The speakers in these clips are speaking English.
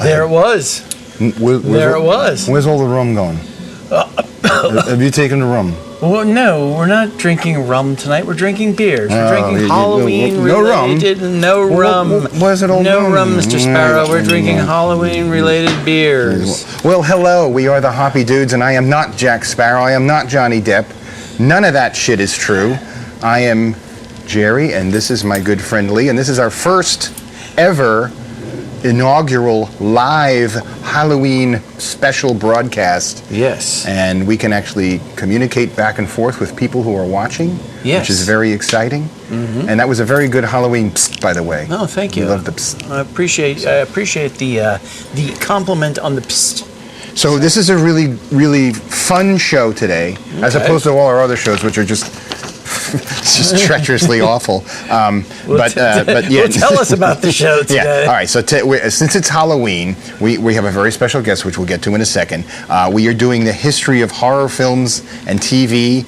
There it was. There it was. Where's all the rum going? Have you taken the rum? Well, no, we're not drinking rum tonight. We're drinking beers. We're drinking Halloween-related. No rum. Where's it all No going? rum, Mr. Sparrow. We're drinking Halloween-related beers. Well, hello. We are the Hoppy Dudes, and I am not Jack Sparrow. I am not Johnny Depp. None of that shit is true. I am Jerry, and this is my good friend Lee, and this is our first ever inaugural live Halloween special broadcast. Yes. And we can actually communicate back and forth with people who are watching, yes, which is very exciting. Mm-hmm. And that was a very good Halloween psst, by the way. Oh, thank you. I love the psst. I appreciate the compliment on the psst. So this is a really, really fun show today, as opposed to all our other shows, which are just treacherously awful. But yeah. Well, tell us about the show today. Yeah. All right. So since it's Halloween, we have a very special guest, which we'll get to in a second. We are doing the history of horror films and TV.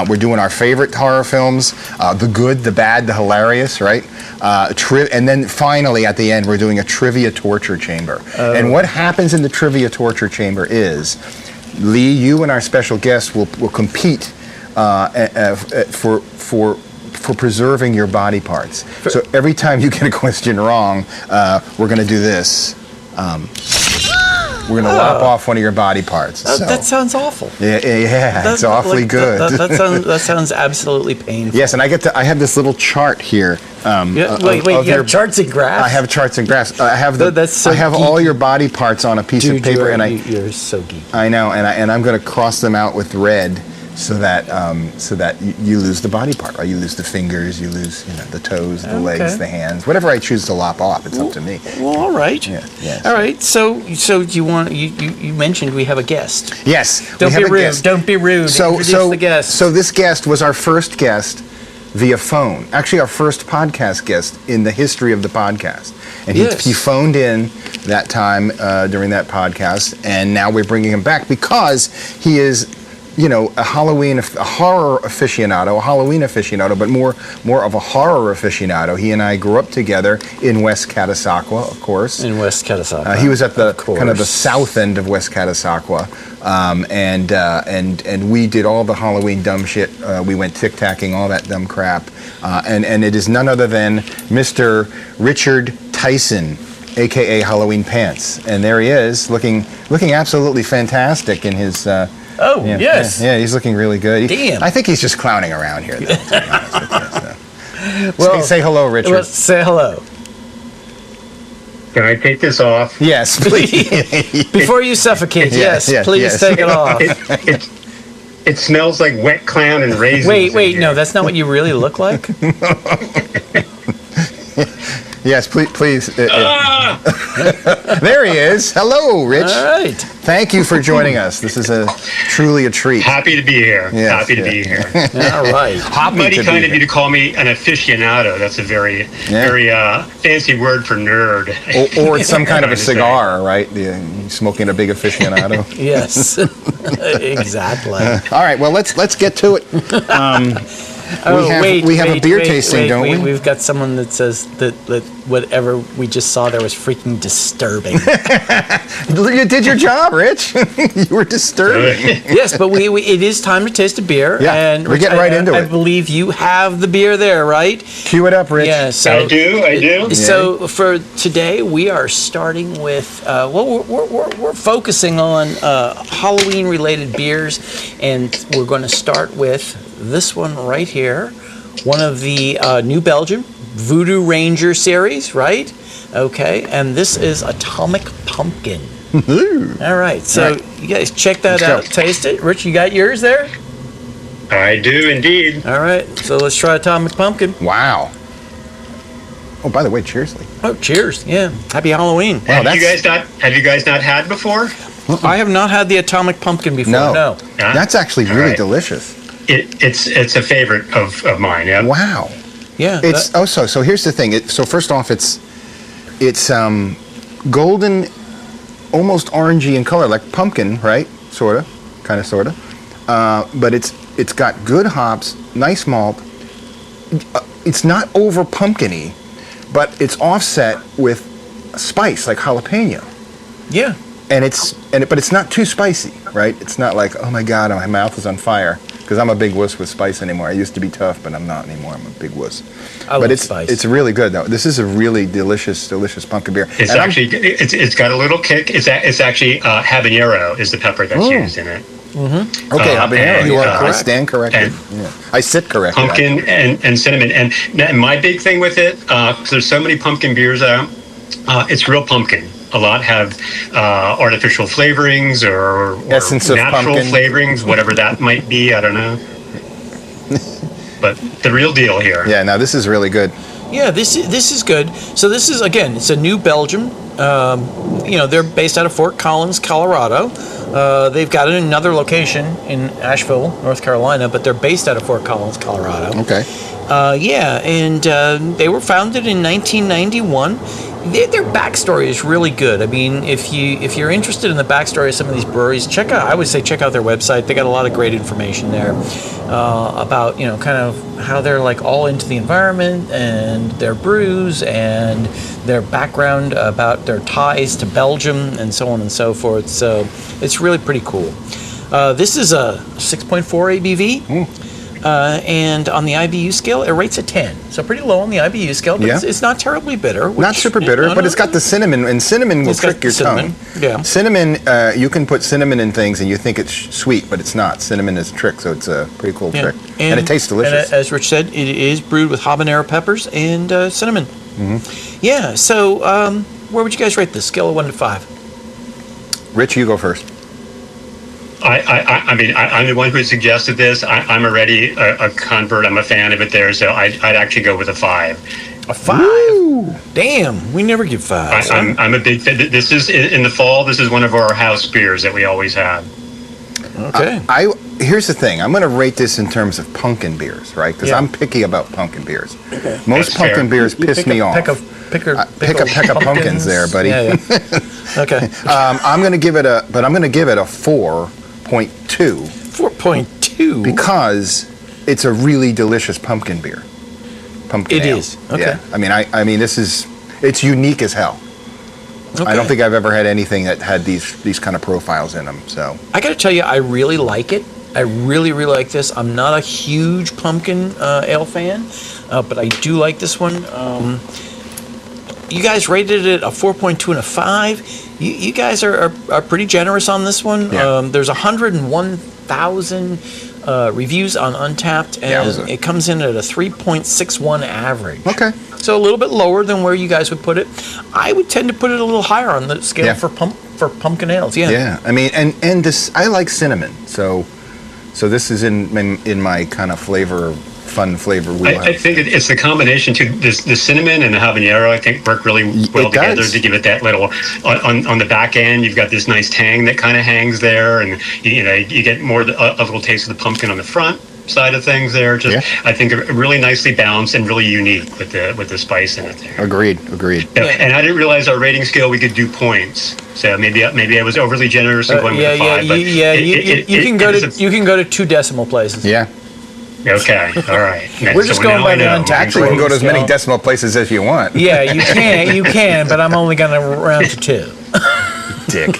We're doing our favorite horror films, the good, the bad, the hilarious, right? And then finally, at the end, we're doing a trivia torture chamber. And what happens in the trivia torture chamber is, Lee, you and our special guest will compete for preserving your body parts. So every time you get a question wrong, we're going to do this. We're going to lop off one of your body parts. That sounds awful. Yeah, it's awfully good. That sounds absolutely painful. Yes, and I have this little chart here. Wait, you have charts and graphs? I have charts and graphs. I have all your body parts on a piece of paper, you're so geeky. I know, and I'm going to cross them out with red. So that you lose the body part, right? You lose the fingers, you lose the toes, the legs, the hands, whatever I choose to lop off. It's up to me. Well, all right. Yeah. All right. So you mentioned we have a guest. Yes. Don't be rude. Don't be rude. Introduce the guest. So this guest was our first guest via phone. Actually, our first podcast guest in the history of the podcast. And he phoned in that time during that podcast, and now we're bringing him back because he is, a horror aficionado, a Halloween aficionado, but more of a horror aficionado. He and I grew up together in West Catasauqua, of course. In West Catasauqua. He was at the kind of the south end of West Catasauqua, and we did all the Halloween dumb shit. We went tic-tacking, all that dumb crap, and it is none other than Mr. Richard Tyson, aka Halloween Pants, and there he is, looking absolutely fantastic in his. Yes. Yeah, he's looking really good. Damn. I think he's just clowning around here, though, to be honest with you. Well, say hello, Richard. Let's say hello. Can I take this off? Yes, please. Before you suffocate, yes, please take it off. It smells like wet clown and raisins. Wait, no, that's not what you really look like. Yes, please. There he is. Hello, Rich. All right. Thank you for joining us. This is truly a treat. Happy to be here. Yes, Happy to be here. All right. Mighty kind of you to call me an aficionado. That's a very fancy word for nerd. Or it's some kind of a cigar, right? Smoking a big aficionado. Yes. Exactly. All right. Well, let's get to it. We have a beer tasting, don't we? We've got someone that says that whatever we just saw there was freaking disturbing. You did your job, Rich. You were disturbing. Yes, but it is time to taste a beer. Yeah, and we're getting right into it. I believe you have the beer there, right? Cue it up, Rich. Yeah, so I do. So for today, we are starting with we're focusing on Halloween-related beers, and we're going to start with this one right here, one of the New Belgium Voodoo Ranger series, right? Okay, and this is Atomic Pumpkin. All right, so you guys check that out, taste it. Rich, you got yours there? I do indeed. All right, so let's try Atomic Pumpkin. Wow. Oh, by the way, cheers, Lee. Oh, cheers! Yeah, happy Halloween. Wow, have you guys not had before? I have not had the Atomic Pumpkin before. No. That's actually really delicious. It's a favorite of mine. Yeah. Wow. Yeah. So here's the thing. So first off, it's golden, almost orangey in color, like pumpkin, right? Sorta. But it's got good hops, nice malt. It's not over pumpkin-y, but it's offset with spice like jalapeno. Yeah. But it's not too spicy, right? It's not like, oh my God, my mouth is on fire. Because I'm a big wuss with spice anymore. I used to be tough, but I'm not anymore. I'm a big wuss. I love spice. It's really good though. This is a really delicious pumpkin beer. It's it's got a little kick. It's actually habanero is the pepper that's used in it. Mm-hmm. Okay, habanero. You are correct. I stand corrected. I sit corrected. Pumpkin and cinnamon. And my big thing with it, because there's so many pumpkin beers out, it's real pumpkin. A lot have artificial flavorings or essence of natural pumpkin flavorings, whatever that might be. I don't know. But the real deal here. Yeah, now this is really good. Yeah, this is good. So this is, again, it's a New Belgium. They're based out of Fort Collins, Colorado. They've got another location in Asheville, North Carolina, but they're based out of Fort Collins, Colorado. Okay. They were founded in 1991. Their backstory is really good. I mean, if you're interested in the backstory of some of these breweries, check out their website. They got a lot of great information there about kind of how they're like all into the environment and their brews and their background about their ties to Belgium and so on and so forth. So it's really pretty cool. This is a 6.4 ABV. And on the IBU scale, it rates a 10. So pretty low on the IBU scale, but it's not terribly bitter. Not super bitter, but it's got the cinnamon, and cinnamon will trick your tongue. Yeah. Cinnamon, you can put cinnamon in things and you think it's sweet, but it's not. Cinnamon is a trick, so it's a pretty cool trick. And it tastes delicious. And as Rich said, it is brewed with habanero peppers and cinnamon. Mm-hmm. Yeah, so where would you guys rate this? Scale of 1 to 5. Rich, you go first. I mean, I'm the one who suggested this. I'm already a convert. I'm a fan of it there, so I'd actually go with a 5. A 5? Woo! Damn, we never give 5s. I'm a big fan. This is in the fall. This is one of our house beers that we always have. Okay. Here's the thing. I'm going to rate this in terms of pumpkin beers, right? Because I'm picky about pumpkin beers. Okay. Most pumpkin beers piss me off. Pick a peck of pumpkins there, buddy. Yeah. Okay. I'm going to give it a 4.2. 4.2? Because it's a really delicious pumpkin beer. Pumpkin ale. It is. Okay. Yeah. I mean, it's unique as hell. Okay. I don't think I've ever had anything that had these kind of profiles in them. So I got to tell you, I really like it. I really, really like this. I'm not a huge pumpkin ale fan, but I do like this one. You guys rated it a 4.2 and a 5. You guys are pretty generous on this one. Yeah. There's 101,000 reviews on Untapped, and it comes in at a 3.61 average. Okay. So a little bit lower than where you guys would put it. I would tend to put it a little higher on the scale for pumpkin ales. Yeah. Yeah. I mean, and this, I like cinnamon, so this is in my kind of fun flavor wheelhouse. I think it's the combination too. The cinnamon and the habanero, I think, work really well together to give it that little. On the back end, you've got this nice tang that kind of hangs there, and you get more of a little taste of the pumpkin on the front side of things there. I think really nicely balanced and really unique with the spice in it there. Agreed. Yeah. And I didn't realize our rating scale we could do points. So maybe I was overly generous in going with the 5. But you can go to 2 decimal places. Yeah. Okay. All right. We're just going by the Untapped. Actually, you can go to as many decimal places as you want. Yeah, you can, but I'm only going to round to 2. Dick.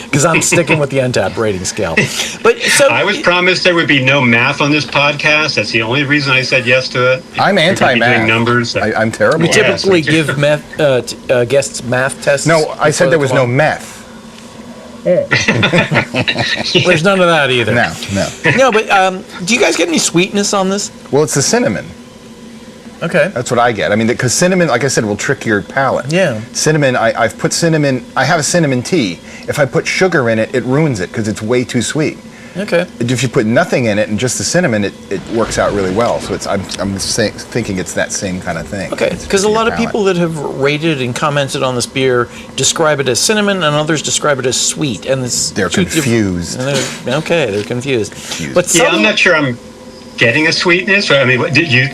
Because I'm sticking with the Untapped rating scale. But I was promised there would be no math on this podcast. That's the only reason I said yes to it. I'm anti-math. Doing numbers. I'm terrible. We typically give guests math tests. No, I said there was no meth. There's none of that either. No. No, but do you guys get any sweetness on this? Well, it's the cinnamon. Okay. That's what I get. I mean, because cinnamon, like I said, will trick your palate. Yeah. Cinnamon, I've put cinnamon, I have a cinnamon tea. If I put sugar in it, it ruins it because it's way too sweet. Okay. If you put nothing in it and just the cinnamon, it works out really well. So I'm thinking it's that same kind of thing. Okay, because a lot of people that have rated and commented on this beer describe it as cinnamon, and others describe it as sweet, and they're confused. They're confused. But I'm not sure I'm getting a sweetness. I mean,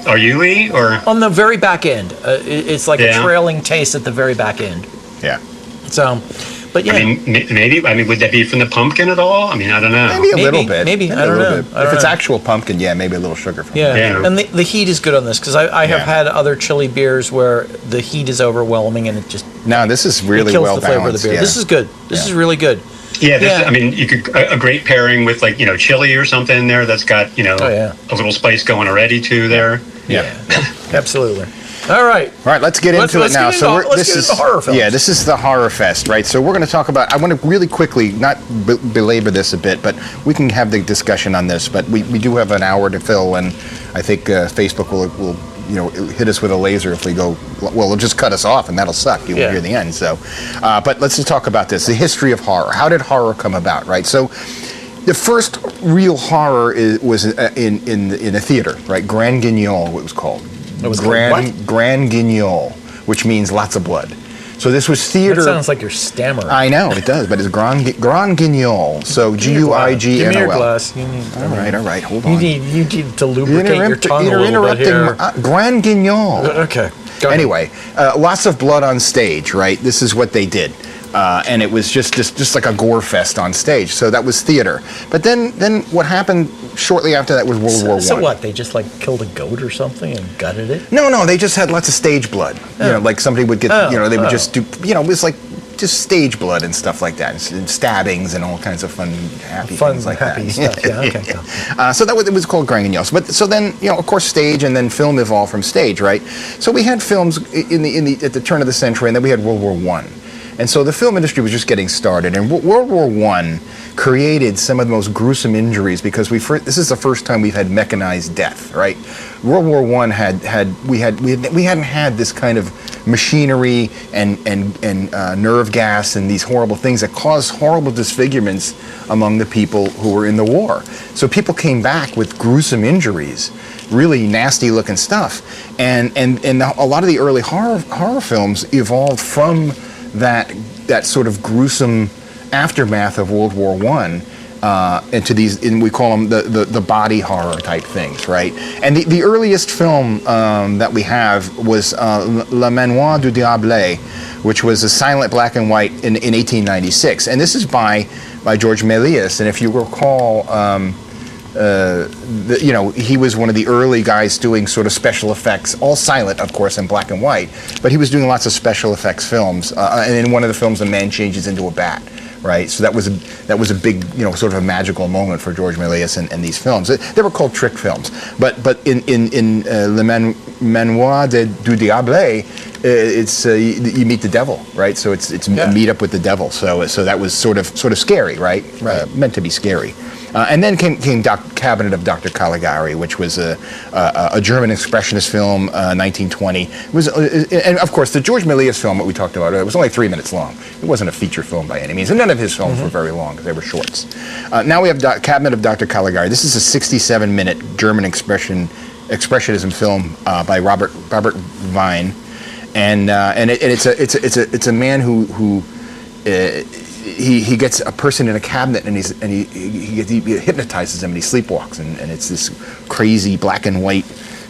are you, Lee, or on the very back end? It's like a trailing taste at the very back end. Yeah. So. But yeah. I mean, maybe. I mean, would that be from the pumpkin at all? I mean, I don't know. Maybe a little bit. Maybe. I don't know. If it's actual pumpkin, yeah, maybe a little sugar from it. Yeah. And the heat is good on this, because I have had other chili beers where the heat is overwhelming and it just... No, this is really kills well the flavor balanced. of the beer. Yeah. This is good. This is really good. Yeah, I mean, you could a great pairing with like chili or something in there that's got a little spice going already too there. Yeah. Absolutely. All right, let's get into it now. Let's get into horror films. Yeah, this is the Horror Fest, right? So we're going to talk about. I want to really quickly, not belabor this a bit, but we can have the discussion on this. But we do have an hour to fill, and I think Facebook will hit us with a laser if we go. Well, it'll just cut us off, and that'll suck. You won't hear the end. So, but let's just talk about this: the history of horror. How did horror come about, right? So. The first real horror was in a theater, right? Grand Guignol, what it was called. It was Grand Guignol, which means lots of blood. So this was theater. That sounds like you're stammering. I know, it does, but it's Grand Guignol. So G-U-I-G-N-O-L. Give me your glass. All right, hold on. You need to lubricate your tongue You're a little bit here. Grand Guignol. Okay. Anyway, lots of blood on stage, right? This is what they did. And it was just like a gore fest on stage. So that was theater. But then what happened shortly after that was World War I. So what? They just like killed a goat or something and gutted it? No, they just had lots of stage blood. Like somebody would get, they would just do, it was like just stage blood and stuff like that, and stabbings and all kinds of fun, happy things like that. Stuff. Yeah, okay. So it was called Grand Guignol. But so then, of course, stage and then film evolved from stage, right? So we had films at the turn of the century, and then we had World War I. And so the film industry was just getting started, and World War I created some of the most gruesome injuries because this is the first time we've had mechanized death, right? World War I we hadn't had this kind of machinery and nerve gas and these horrible things that caused horrible disfigurements among the people who were in the war. So people came back with gruesome injuries, really nasty looking stuff, and a lot of the early horror films evolved from that sort of gruesome aftermath of World War I into these, and we call them the body horror type things, right? And the earliest film that we have was Le Manoir du Diable, which was a silent black and white in 1896, and this is by George Méliès. And if you recall, he was one of the early guys doing sort of special effects, all silent, of course, and black and white, but he was doing lots of special effects films. And in one of the films, a man changes into a bat, right? So that was a big, sort of a magical moment for George Méliès and these films. They were called trick films, but in Le Manoir du Diable, it's you meet the devil, right? So it's meet up with the devil. So that was sort of scary, right? Meant to be scary. And then came Cabinet of Dr. Caligari, which was a German expressionist film, 1920. It was, and of course, the George Méliès film that we talked about, it was only 3 minutes long. It wasn't a feature film by any means, and none of his films were very long, because they were shorts. Now we have Cabinet of Dr. Caligari. This is a 67-minute German expressionism film by Robert Vine, and it's a man who he gets a person in a cabinet and he hypnotizes him and he sleepwalks, and it's this crazy black and white,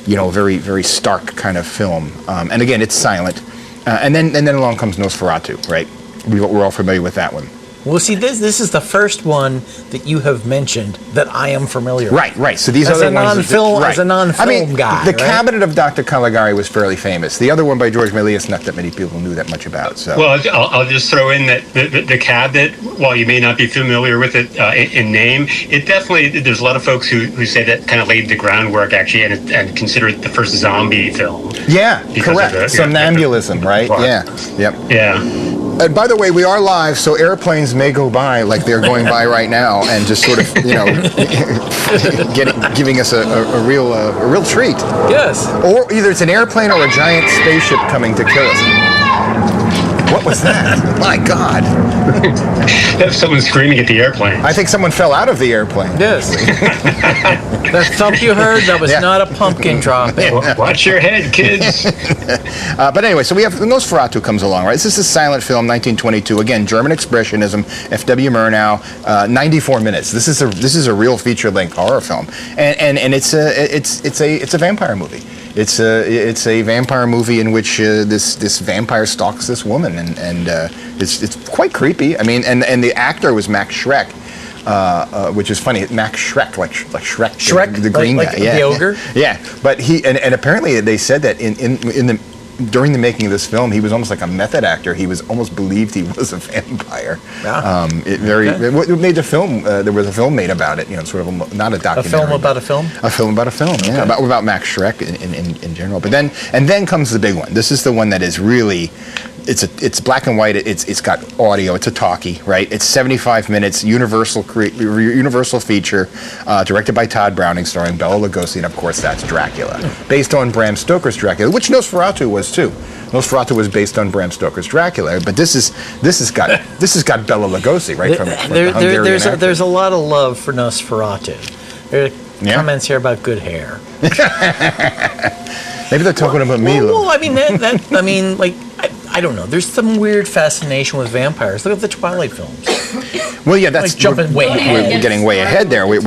very, very stark kind of film. And again, it's silent. And then along comes Nosferatu, right? We're all familiar with that one. Well, see, this is the first one that you have mentioned that I am familiar with. Right. So these other ones... As a non-film guy, the Cabinet of Dr. Caligari was fairly famous. The other one by George Méliès, not that many people knew that much about. So. Well, I'll just throw in that the Cabinet, while you may not be familiar with it in name, it definitely, there's a lot of folks who say that kind of laid the groundwork, actually, and consider it the first zombie film. Yeah, correct. Somnambulism, right? Yeah. Yep. Yeah. And by the way, we are live, so airplanes may go by like they're going by right now, and just sort of, giving us a real treat. Yes. Or either it's an airplane or a giant spaceship coming to kill us. What was that? My God. That's someone screaming at the airplane. I think someone fell out of the airplane. Yes. That thump you heard, that was not a pumpkin dropping. Watch your head, kids. But anyway, so we have Nosferatu comes along, right? This is a silent film, 1922. Again, German expressionism, F.W. Murnau, 94 minutes. This is a real feature-length horror film, and it's a vampire movie. It's a vampire movie in which this vampire stalks this woman, and it's quite creepy. I mean, and the actor was Max Schreck, which is funny. Max Schreck, like Shrek, the green guy, the ogre. Yeah, but he and apparently they said that during the making of this film, he was almost like a method actor. He was almost believed he was a vampire. Wow. What made the film? There was a film made about it. Sort of not a documentary. A film about a film. A film about a film. Yeah, about Max Schreck in general. But then comes the big one. This is the one that is really. It's black and white. It's got audio. It's a talkie, right? It's 75 minutes. Universal feature, directed by Todd Browning, starring Bela Lugosi, and of course that's Dracula, based on Bram Stoker's Dracula, which Nosferatu was too. Nosferatu was based on Bram Stoker's Dracula, but this has got Bela Lugosi, right? From the Hungarian actor. There's a lot of love for Nosferatu. There are comments here about good hair. Maybe they're talking about me. Well, I mean, I don't know. There's some weird fascination with vampires. Look at the Twilight films. Well, yeah, that's jumping way ahead. We're getting way ahead there. We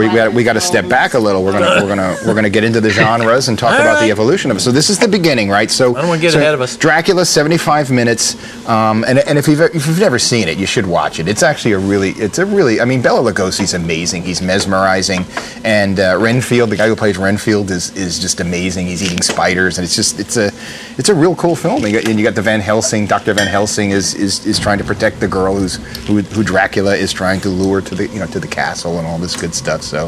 got to step back a little. We're gonna get into the genres and talk about the evolution of it. So this is the beginning, right? So I don't want to get ahead of us. Dracula, 75 minutes, and if you've never seen it, you should watch it. It's actually a really. I mean, Bela Lugosi's amazing. He's mesmerizing, and Renfield, the guy who plays Renfield, is just amazing. He's eating spiders, and it's a real cool film. And you got the Van Helsing. Dr. Van Helsing is trying to protect the girl who Dracula is trying to lure to the castle and all this good stuff. So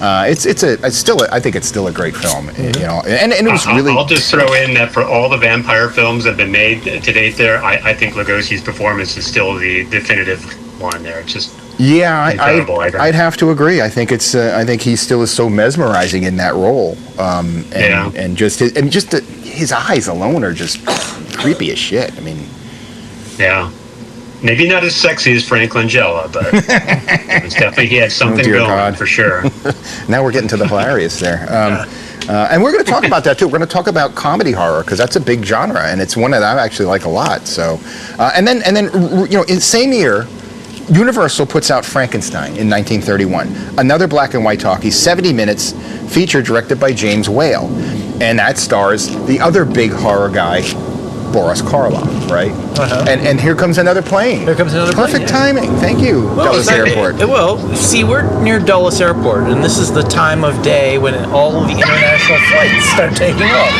I think it's still a great film. And it was really. I'll just throw in that for all the vampire films that have been made to date, I think Lugosi's performance is still the definitive one there. It's just. Yeah, I'd have to agree. I think I think he still is so mesmerizing in that role, and just his eyes alone are just creepy as shit. I mean, yeah, maybe not as sexy as Frank Langella, but it's definitely he had something going for sure. Now we're getting to the hilarious there. And we're going to talk about that too. We're going to talk about comedy horror because that's a big genre, and it's one that I actually like a lot. So, and then in the same year. Universal puts out Frankenstein in 1931, another black and white talkie, 70 minutes, feature directed by James Whale, and that stars the other big horror guy, Boris Karloff, right? Uh-huh. And here comes another plane. Here comes another plane. Perfect timing. Thank you, Dulles Airport. See, we're near Dulles Airport, and this is the time of day when all of the international flights start taking off.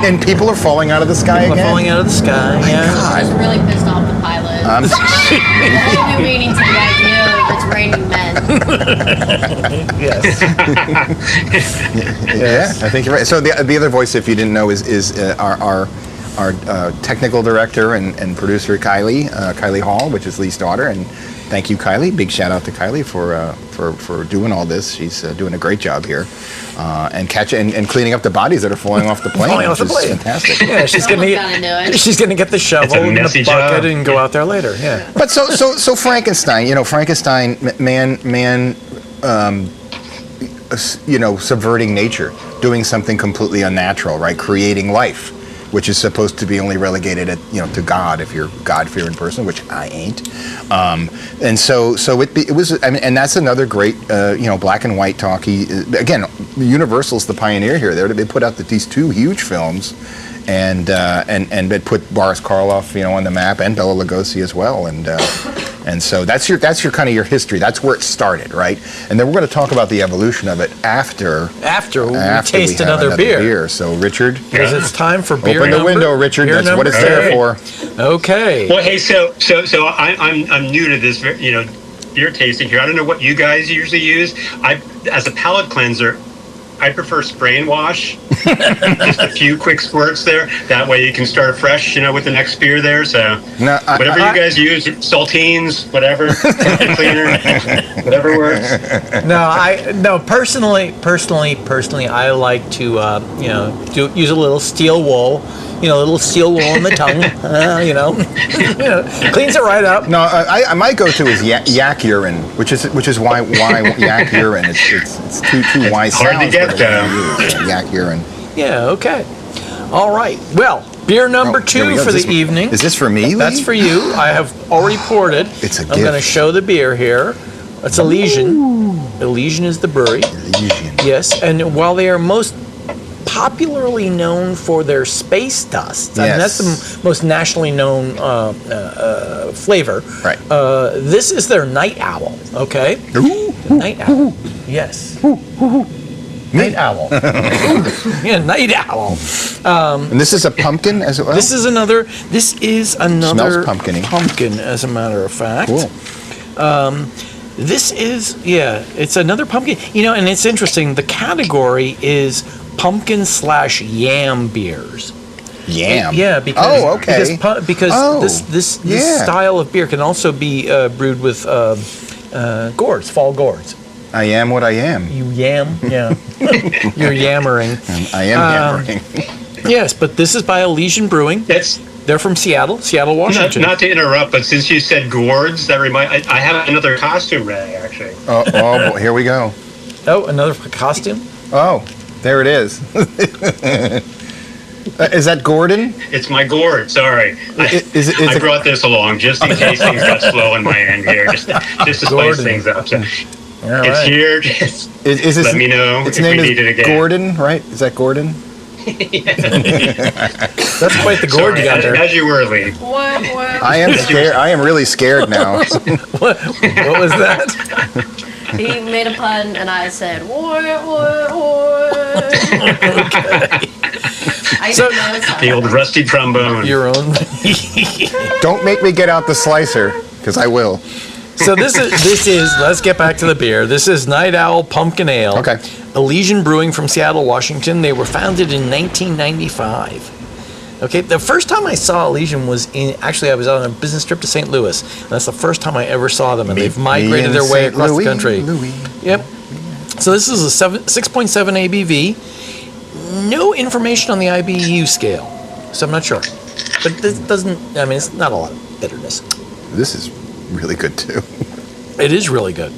And people are falling out of the sky again? Falling out of the sky, yeah. I was really pissed off the pilot. Only waiting to the idea of it's raining men. Yes. Yeah, I think you're right. So the other voice, if you didn't know, is our technical director and producer Kylie Hall, which is Lee's daughter, and thank you, Kylie. Big shout out to Kylie for doing all this. She's doing a great job here, and cleaning up the bodies that are falling off the plane. Which is fantastic. Yeah, she's gonna get the shovel and the bucket and go out there later. Yeah. But so Frankenstein, Frankenstein, man. Subverting nature, doing something completely unnatural, right? Creating life, which is supposed to be only relegated to God if you're a God-fearing person, which I ain't. And so it was. I mean, and that's another great black and white talkie. Again, Universal's the pioneer here. They put out these two huge films, and it put Boris Karloff on the map, and Bela Lugosi as well. And so that's your kind of your history. That's where it started, right? And then we're going to talk about the evolution of it after we taste another beer. So Richard, because it's time for beer. Open the window, Richard. That's what it's there for. Okay. Well, hey, so I'm new to this, beer tasting here. I don't know what you guys usually use. As a palate cleanser, I prefer spray and wash. Just a few quick squirts there. That way you can start fresh, with the next beer there. So whatever you guys use, saltines, whatever, cleaner, whatever works. No. Personally, I like to use a little steel wool. A little steel wool on the tongue. Cleans it right up. No, my go-to is yak urine, which is why yak urine. It's too wise. Hard to get though. Yak urine. Yeah. Okay. All right. Well, beer number 2 for the evening. Is this for me, Lee? That's for you. I have already poured it. It's a gift. I'm going to show the beer here. It's Elysian. Elysian is the brewery. Elysian. Yes, and while they are most popularly known for their space dust. I mean, that's the most nationally known flavor. Right. This is their night owl. Okay. Ooh. Night owl. Yes. Night owl. Yeah, night owl. And this is a pumpkin as well? This is another Smells pumpkin-y. pumpkin, as a matter of fact. Cool. This is, it's another pumpkin. You know, and it's interesting. The category is pumpkin/yam beers. Yam. Yeah, because okay. Because this style of beer can also be brewed with gourds, fall gourds. I am what I am. You yam, yeah. You're yammering. I am yammering. Yes, but this is by Elysian Brewing. They're from Seattle, Washington. Not to interrupt, but since you said gourds, that I have another costume ready, actually. Oh, boy, here we go. Oh, another costume? Oh, there it is. Is that Gordon? It's my gourd, sorry. I brought this along just in case things got slow on my end here, just to spice things up. So it's here, just let me know its if name we is need it again. Gordon, right? Is that Gordon? That's quite the gourd you got there. As you were, Lee. I am scared. I am really scared now. What was that? He made a pun, and I said, what? So, the old rusty trombone. Your own. Don't make me get out the slicer, because I will. So this is. Let's get back to the beer. This is Night Owl Pumpkin Ale. Okay. Elysian Brewing from Seattle, Washington. They were founded in 1995. Okay, the first time I saw Elysian was I was on a business trip to St. Louis. And that's the first time I ever saw them, and they've migrated their way across the country. Yep. So this is a 6.7 ABV. No information on the IBU scale, so I'm not sure. But this doesn't. I mean, it's not a lot of bitterness. This is really good too. It is really good.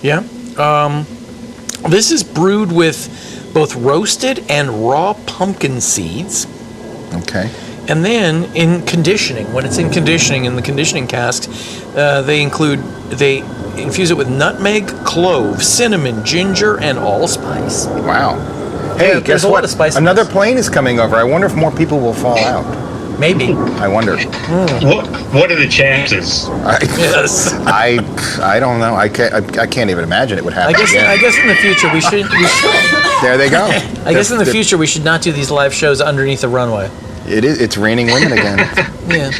Yeah. This is brewed with both roasted and raw pumpkin seeds. Okay. And then in conditioning, when it's in conditioning, in the conditioning cask, they infuse it with nutmeg, clove, cinnamon, ginger, and allspice. Wow. Hey, guess what? Another plane is coming over. I wonder if more people will fall out. Maybe. I wonder. What are the chances? Yes. I don't know. I can't even imagine it would happen. I guess in the future we should. There they go. I guess in the future we should not do these live shows underneath the runway. It is. It's raining women again. Yeah.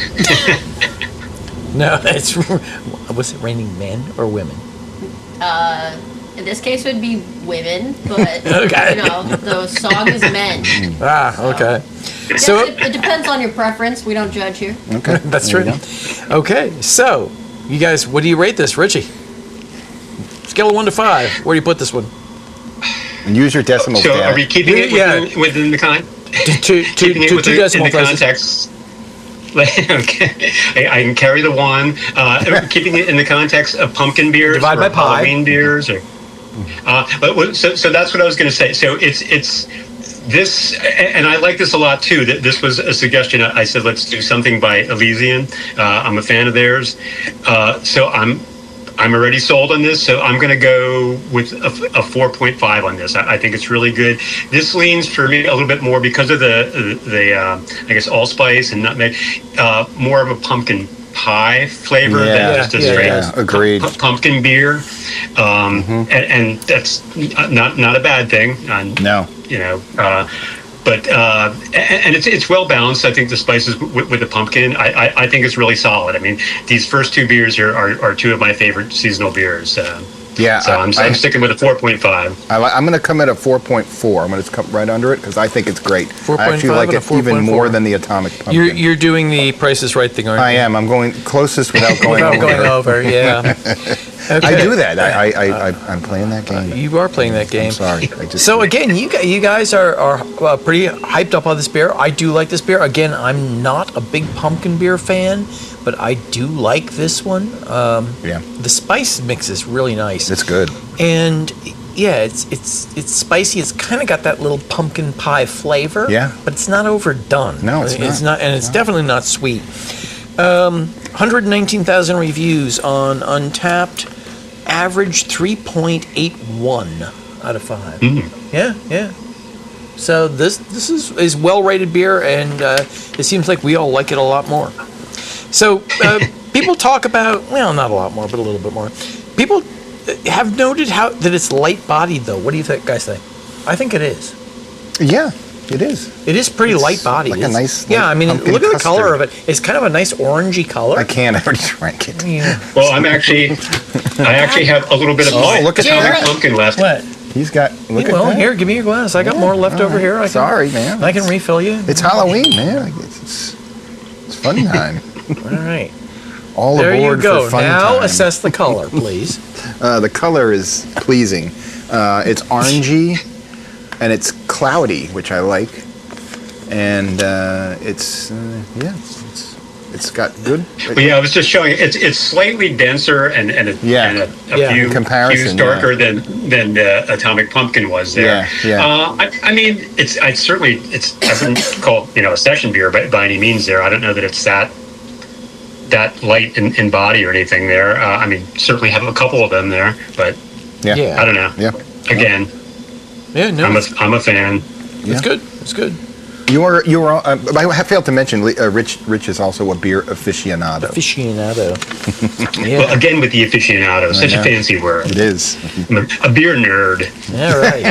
No, was it raining men or women? In this case, it would be women, but Okay. the song is men. Okay. Yes, So it depends on your preference. We don't judge here. Okay. that's There true. you go. Okay, so you guys, what do you rate this, Richie? Scale of 1 to 5. Where do you put this one? And use your decimals. So Dan. are we keeping it within the keeping it within the context? Okay. I can carry the 1. Keeping it in the context of pumpkin beers, Divide by pi. Halloween beers, or so that's what I was going to say. So it's this, and I like this a lot too. That this was a suggestion. I said let's do something by Elysian. I'm a fan of theirs, so I'm already sold on this. So I'm going to go with a 4.5 on this. I think it's really good. This leans for me a little bit more because of the I guess allspice and nutmeg, more of a pumpkin pie flavor than just a straight agreed. Pumpkin beer, and that's not a bad thing. No, but and it's well balanced. I think the spices with the pumpkin, I think it's really solid. I mean, these first 2 beers are 2 of my favorite seasonal beers. So I'm sticking with a 4.5. I'm going to come at a 4.4. I'm going to come right under it because I think it's great. 4.5 I actually like and a it even 4.4. more than the Atomic Pumpkin. You're doing the Price is Right thing, aren't you? I am. I'm going closest without going Without over. going over, yeah. Okay. I do that. I'm playing that game. You are playing that game. I'm sorry. So again, you guys are pretty hyped up on this beer. I do like this beer. Again, I'm not a big pumpkin beer fan, but I do like this one. The spice mix is really nice. It's good. And yeah, it's spicy. It's kind of got that little pumpkin pie flavor. Yeah. But it's not overdone. No, it's not. And it's definitely not sweet. 119,000 reviews on Untapped. Average 3.81 out of 5. Mm. Yeah. So this is well-rated beer, and it seems like we all like it a lot more. So people talk about, well, not a lot more, but a little bit more. People have noted that it's light-bodied, though. What do you guys think? I think it is. Yeah, it is. It is pretty light-bodied. Like a nice, yeah, I mean, pumpkin look at the custard. color of it. It's kind of a nice orangey color. I can't. I already drank it. Yeah. Well, I actually have a little bit of my look at atomic that. pumpkin left. What? He's got. Look at Well, that. here, give me your glass. I got more left over here. Sorry, man. I can refill you. It's Halloween, man. It's fun time. All right. All There you aboard go. for fun Now time. assess the color, please. The color is pleasing. It's orangey, and it's cloudy, which I like. And it's got good. Well, yeah, I was just showing it's slightly denser and a few in comparison, hues darker than the atomic pumpkin was there. Yeah. I mean, I wouldn't call it, a session beer by any means. There, I don't know that it's that light in body or anything there. I mean, certainly have a couple of them there, but Yeah. I don't know. Yeah. Again, Yeah, no, I'm a fan. it's good. It's good. You were. I failed to mention. Rich is also a beer aficionado. Aficionado. Yeah. Well, again with the aficionado, such a fancy word. It is. I'm a beer nerd. All right.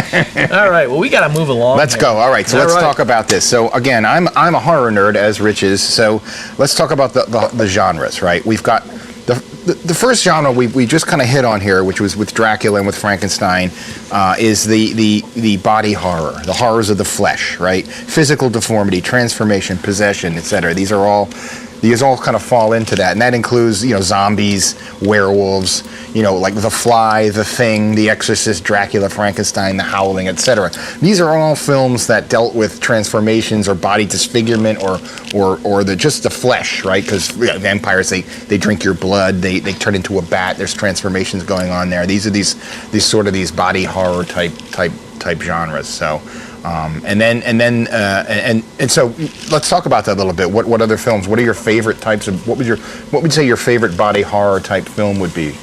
All right. Well, we got to move along. Let's here. go. All right. So All let's right. talk about this. So again, I'm a horror nerd, as Rich is. So let's talk about the genres. Right. We've got the first genre we just kind of hit on here, which was with Dracula and with Frankenstein, is the body horror, the horrors of the flesh. Right. Physical deformity, transformation, possession, etc. These all kind of fall into that, and that includes zombies, werewolves, like The Fly, The Thing, The Exorcist, Dracula, Frankenstein, The Howling, etc. These are all films that dealt with transformations or body disfigurement or just the flesh, right? Because vampires they drink your blood, they turn into a bat. There's transformations going on there. These are these these body horror type genres. So. And so let's talk about that a little bit. What other films? What are your favorite types of? What would you say your favorite body horror type film would be?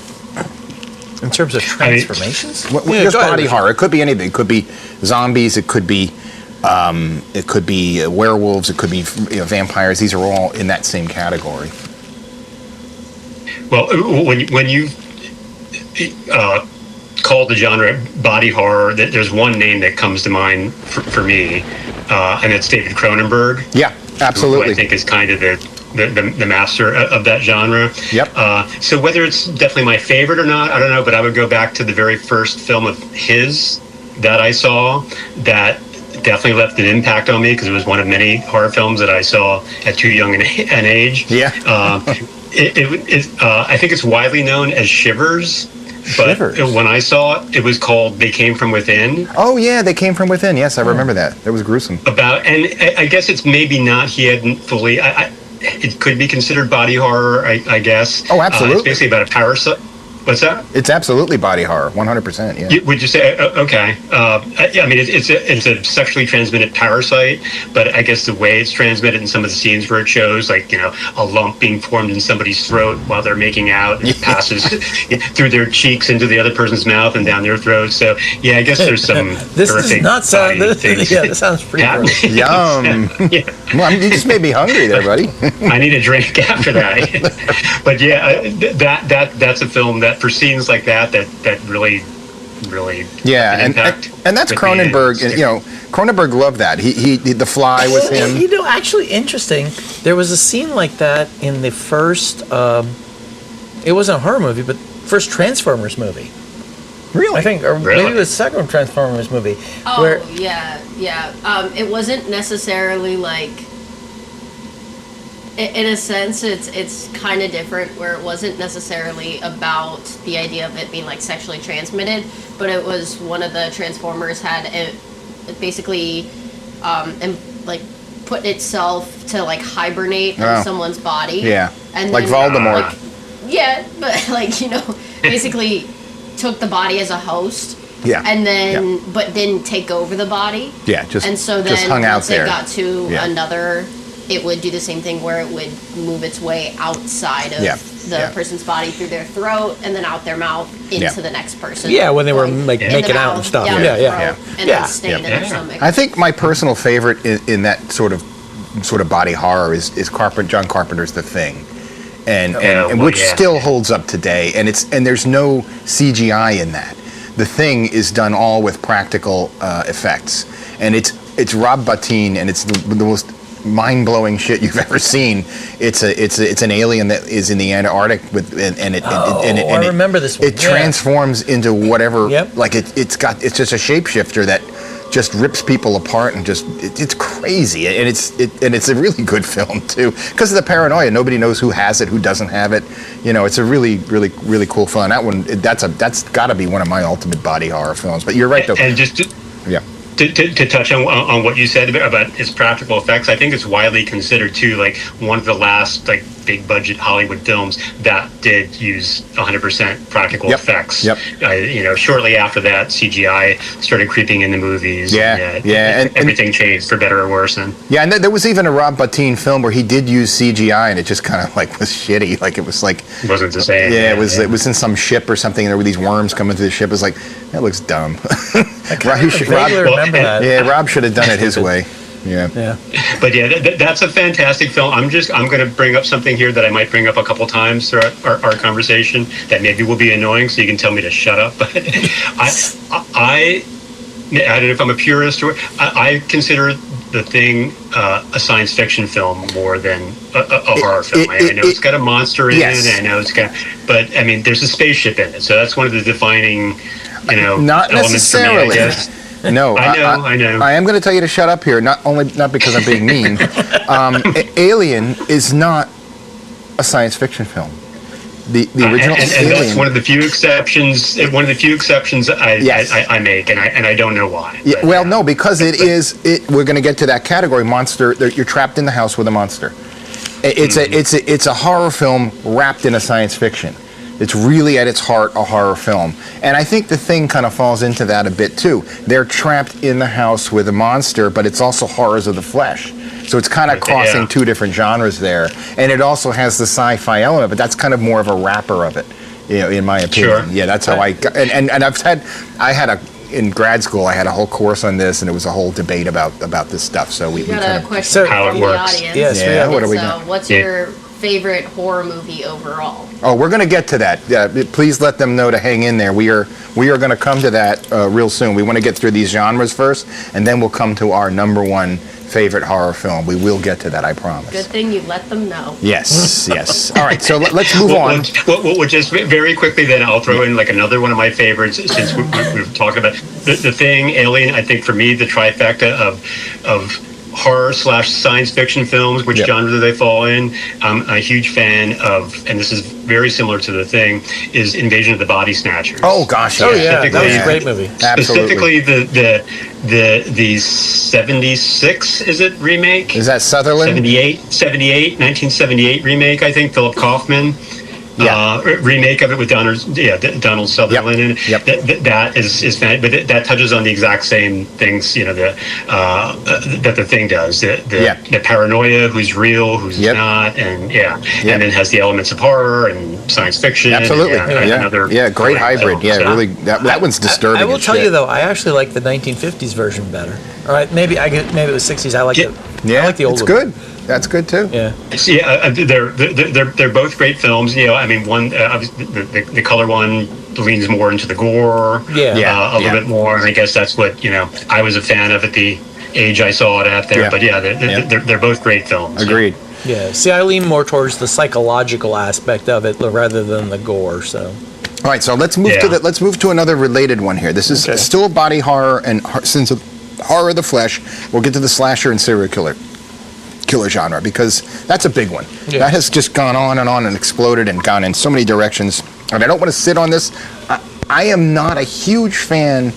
In terms of transformations? Just go ahead, body Richard. horror. It could be anything. It could be zombies. It could be werewolves. It could be vampires. These are all in that same category. Well, when you call the genre body horror, there's one name that comes to mind for me, and it's David Cronenberg. Yeah, absolutely. Who I think is kind of the master of that genre. Yep. So whether it's definitely my favorite or not, I don't know, but I would go back to the very first film of his that I saw that definitely left an impact on me, because it was one of many horror films that I saw at too young an age. Yeah. I think it's widely known as Shivers. But Shivers. when I saw it, it was called They Came From Within. Oh yeah, They Came From Within. Yes, I remember that. That was gruesome. And I guess it's maybe not, he hadn't fully, it could be considered body horror, I guess. Oh, absolutely. It's basically about a parasite. What's that? It's absolutely body horror, 100%. Yeah. Would you say, okay. I mean, it's a sexually transmitted parasite, but I guess the way it's transmitted in some of the scenes where it shows, like, a lump being formed in somebody's throat while they're making out, and it passes through their cheeks into the other person's mouth and down their throat. So, yeah, I guess there's some This does horrific not sound. body things. Yeah, this sounds pretty gross. Yum. Yeah. Well, you just made me hungry there, buddy. I need a drink after that. But yeah, that's a film that for scenes like that really Yeah, an and impact that's with me. Cronenberg. And, Cronenberg loved that. He The Fly was him. Actually interesting. There was a scene like that in the first. It wasn't a horror movie, but first Transformers movie. Really? I think, or Really? maybe it was the second Transformers movie. Oh, where yeah. It wasn't necessarily like. In a sense, it's kind of different, where it wasn't necessarily about the idea of it being like sexually transmitted, but it was one of the Transformers had it basically put itself to like hibernate in someone's body. Yeah. And Like then, Voldemort. but basically took the body as a host. Yeah. And then, but didn't take over the body. Yeah, just And so then just hung out once there. it got to Yeah. another it would do the same thing where it would move its way outside of the person's body through their throat and then out their mouth into the next person. Yeah, when they were like making out and stuff. And then staying in their stomach. I think my personal favorite in that sort of body horror is John Carpenter's The Thing. And which still holds up today, and there's no CGI in that. The Thing is done all with practical effects, and it's Rob Bottin, and it's the most mind-blowing shit you've ever seen. It's an alien that is in the Antarctic I remember this one. It transforms into whatever. Like it's just a shapeshifter that just rips people apart, and it's crazy, and it's a really good film too because of the paranoia. Nobody knows who has it, who doesn't have it. It's a really, really, really cool film. That one, that's got to be one of my ultimate body horror films. But you're right, though. And just to touch on what you said about its practical effects, I think it's widely considered too like one of the last like big budget Hollywood films that did use 100% practical effects. Shortly after that, CGI started creeping into movies. And everything changed for better or worse. And there was even a Rob Bottin film where he did use CGI, and it just kind of like was shitty. Like it was like it wasn't the same. It was in some ship or something. And there were these worms coming through the ship. It was like that looks dumb. Rob should have done it his way. But that's a fantastic film. I'm going to bring up something here that I might bring up a couple times throughout our conversation that maybe will be annoying, so you can tell me to shut up. But I don't know if I'm a purist or I consider The Thing a science fiction film more than a horror film. I know it's got a monster in it. I know it's got, but I mean, there's a spaceship in it, so that's one of the defining, not elements for me, I guess. No, I know. I am going to tell you to shut up here. Not because I'm being mean. Alien is not a science fiction film. The original and Alien. That's one of the few exceptions. One of the few exceptions I make, and I don't know why. No, because we're going to get to that category. Monster. You're trapped in the house with a monster. It's a horror film wrapped in a science fiction. It's really at its heart a horror film. And I think The Thing kind of falls into that a bit too. They're trapped in the house with a monster, but it's also horrors of the flesh. So it's kind of crossing two different genres there. And it also has the sci-fi element, but that's kind of more of a wrapper of it, in my opinion. Sure. Yeah, that's how in grad school, I had a whole course on this, and it was a whole debate about this stuff. So we got a question how from it the works. audience. Yes, what do we got? What's your favorite horror movie overall? Oh, we're going to get to that. Please let them know to hang in there. We are going to come to that real soon. We want to get through these genres first, and then we'll come to our number one favorite horror film. We will get to that, I promise. Good thing you let them know. Yes. All right, so let's move on. Well, just very quickly then, I'll throw in like another one of my favorites since we've talked about the Thing, Alien. I think for me, the trifecta of horror/science fiction films, which genre do they fall in? I'm a huge fan of, and this is very similar to The Thing, is Invasion of the Body Snatchers. Oh gosh, that was a great movie. Specifically the 76, is it, remake? Is that Sutherland? 1978 remake, I think, Philip Kaufman. Remake of it with Donald Sutherland in it. That is fan, but that touches on the exact same things, that The Thing does. The paranoia, who's real, who's not, and and then has the elements of horror and science fiction. Absolutely, great hybrid. Film. Really, that one's disturbing. I will tell you though, I actually like the 1950s version better. All right, maybe it was 60s. I like it. Yeah, I like the old. It's good. That's good too. They're both great films. I mean, one the color one leans more into the gore, a little bit more. And I guess that's what I was a fan of at the age I saw it at there. Yeah. But they're both great films. Agreed. Yeah. See, I lean more towards the psychological aspect of it rather than the gore. So. All right, so let's move to another related one here. This is still body horror and since horror of the flesh. We'll get to the slasher and serial killer genre because that's a big one. That has just gone on and exploded and gone in so many directions. And I don't want to sit on this. I am not a huge fan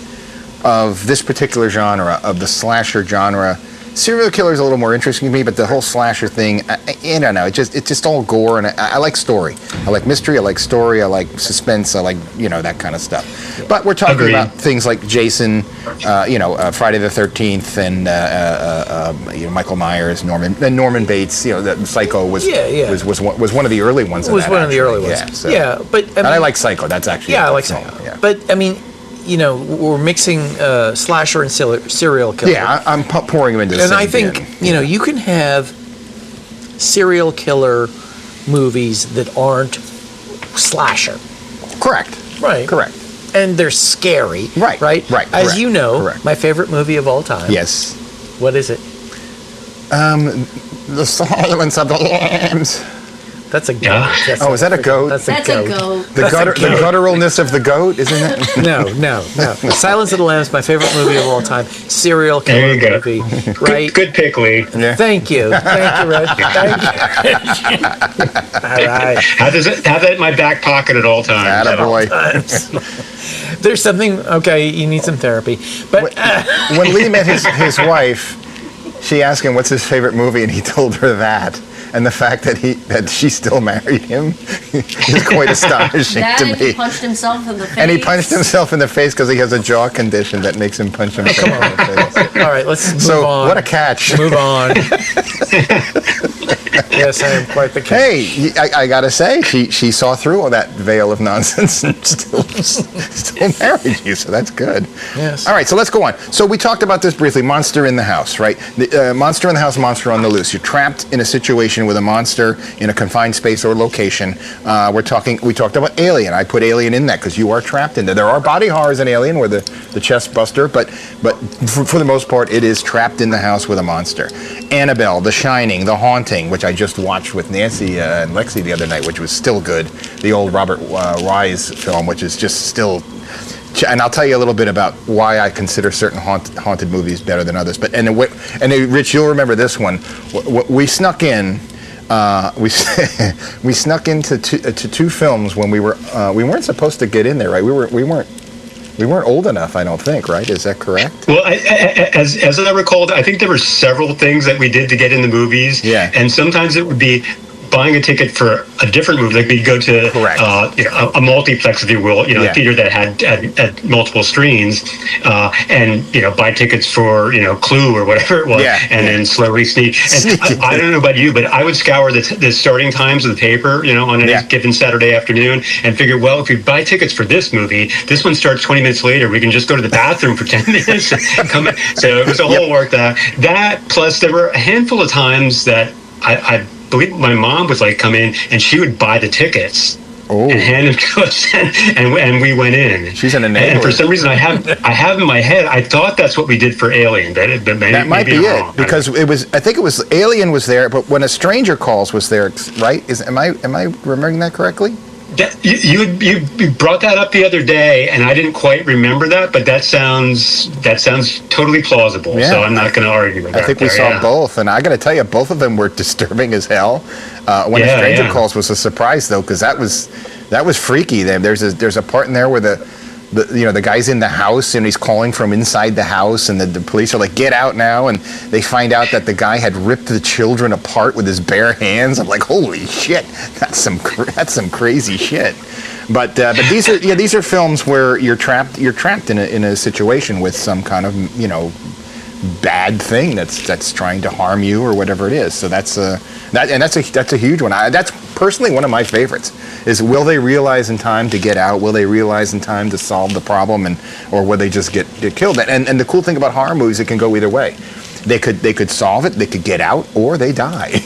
of this particular genre, of the slasher genre, serial killer is a little more interesting to me, but the whole slasher thing, I don't know. It's just all gore, and I like story. I like mystery. I like story. I like suspense. I like that kind of stuff. But we're talking about things like Jason, Friday the 13th, and Michael Myers, Norman Bates. The Psycho was one of the early ones. It was one of the early ones. Yeah, but I like Psycho. That's actually I like Psycho. Yeah. But I mean, we're mixing slasher and serial killer. Yeah, I'm pouring them into the same And I think, you can have serial killer movies that aren't slasher. Correct. Right. Correct. And they're scary. Right. Right? Right. As correct, you know, correct. my favorite movie of all time. Yes. What is it? The Silence of the Lambs. That's a goat. Yeah. Is that a goat? That's a goat. The gutturalness of the goat, isn't it? No. Silence of the Lambs, my favorite movie of all time. Serial killer movie. Right? Good pick, Lee. Yeah. Thank you, Reg. Thank you. All right. Have that in my back pocket at all times. Attaboy. There's something. Okay, you need some therapy. But when Lee met his wife, she asked him what's his favorite movie, and he told her that. And the fact that she still married him is quite astonishing to me. He punched himself in the face. And he punched himself in the face because he has a jaw condition that makes him punch himself in the face. All right, let's move on. So, what a catch. Move on. Yes, I am quite the catch. Hey, I gotta say, she saw through all that veil of nonsense and still married you, so that's good. Yes. All right, so let's go on. So we talked about this briefly, monster in the house, right? Monster in the house, monster on the loose. You're trapped in a situation with a monster in a confined space or location. We talked about Alien. I put Alien in that because you are trapped in there. There are body horrors in Alien where the chest buster, but for the most part, it is trapped in the house with a monster. Annabelle, The Shining, The Haunting, which I just watched with Nancy and Lexi the other night, which was still good. The old Robert Wise film, which is just still. And I'll tell you a little bit about why I consider certain haunted movies better than others. But Rich, you'll remember this one. We snuck in. We snuck into two films when we weren't supposed to get in there, right? We weren't old enough, I don't think, right? Is that correct? Well, as I recall, I think there were several things that we did to get in the movies. Yeah. And sometimes it would be buying a ticket for a different movie. Like we'd go to a multiplex, if you will, a theater that had multiple screens, and buy tickets for Clue or whatever it was, and then slowly sneak. And I don't know about you, but I would scour the starting times of the paper, on any given Saturday afternoon, and figure, well, if we buy tickets for this movie, this one starts 20 minutes later. We can just go to the bathroom for 10 minutes and come in. So it was a whole work that plus there were a handful of times that I believe my mom would come in and she would buy the tickets and hand them to us, and we went in. She's an enabler. And for some reason, I have in my head, I thought that's what we did for Alien. That might be it, because I think it was Alien was there, but When a Stranger Calls was there, right? Am I remembering that correctly? You brought that up the other day, and I didn't quite remember that, but that sounds totally plausible. Yeah. So I'm not going to argue with that. I think we saw both, and I got to tell you, both of them were disturbing as hell. When a Stranger Calls was a surprise, though, because that was freaky. There's a part in there where the guy's in the house and he's calling from inside the house, and the police are like, "Get out now!" And they find out that the guy had ripped the children apart with his bare hands. I'm like, "Holy shit! That's some crazy shit." But these are films where you're trapped in a situation with some kind of bad thing that's trying to harm you or whatever it is. So that's a huge one. That's personally one of my favorites. Is will they realize in time to get out? Will they realize in time to solve the problem, or will they just get killed? And the cool thing about horror movies, it can go either way. They could solve it, they could get out, or they die,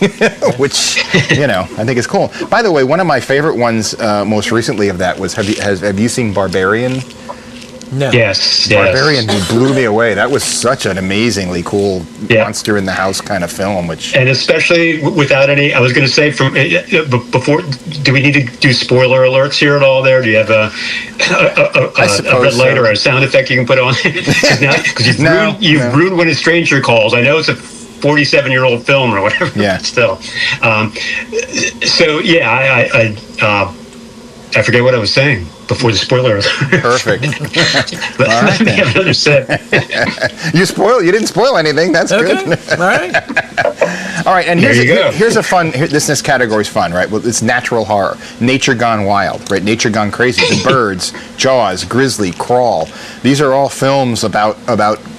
which I think is cool. By the way, one of my favorite ones most recently of that was have you seen Barbarian? No. Yes. Barbarian blew me away. That was such an amazingly cool monster in the house kind of film. And especially without any, I was going to say before, do we need to do spoiler alerts here at all there? Do you have a red light or a sound effect you can put on? Because you've ruined When a Stranger Calls. I know it's a 47-year-old film or whatever. Yeah. But still. I forget what I was saying. before the spoiler alert. Perfect. Let me have another sip. You didn't spoil anything. That's Okay. good. All right. All right, and There you go. here's a fun. This category's fun, right? Well, it's natural horror, nature gone wild, right? Nature gone crazy. The Birds, Jaws, Grizzly, Crawl. These are all films about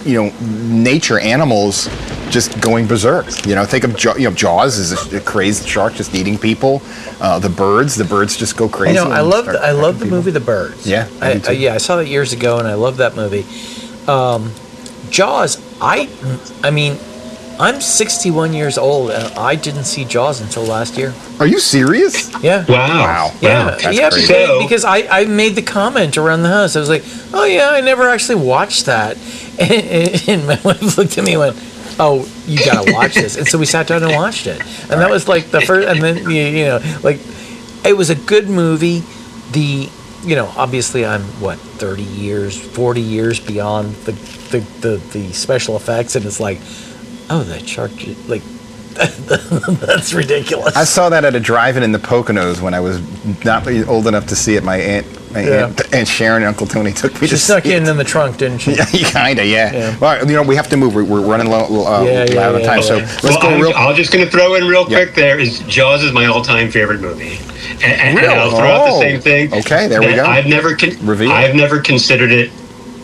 nature, animals just going berserk. Think of Jaws is a crazed shark just eating people. The Birds just go crazy. I love the movie The Birds. Yeah, I saw that years ago, and I love that movie. Jaws. I mean, I'm 61 years old, and I didn't see Jaws until last year. Are you serious? Yeah. Wow. Yeah, That's yeah, crazy. because I made the comment around the house. I was like, "Oh yeah, I never actually watched that," and my wife looked at me and went, "Oh, you gotta watch this." And so we sat down and watched it, and that was like the first. And then like it was a good movie. Obviously I'm 30 years, 40 years beyond the special effects, and it's like, oh, that shark, like. That's ridiculous. I saw that at a drive-in in the Poconos when I was not old enough to see it. My aunt Sharon and Uncle Tony took me She to snuck see in the trunk, didn't she? Yeah, kinda, yeah. Well, we have to move. We're running low on time, so let's go real. I'm just going to throw in real quick. There is Jaws is my all-time favorite movie, and Really? I'll throw out the same thing. Okay, there we go. I've never considered it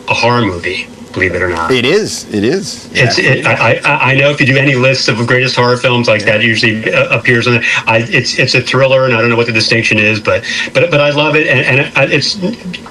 a horror movie. Believe it or not, It is. I know if you do any lists of greatest horror films, like that usually appears on it. It's a thriller, and I don't know what the distinction is, but I love it, and it's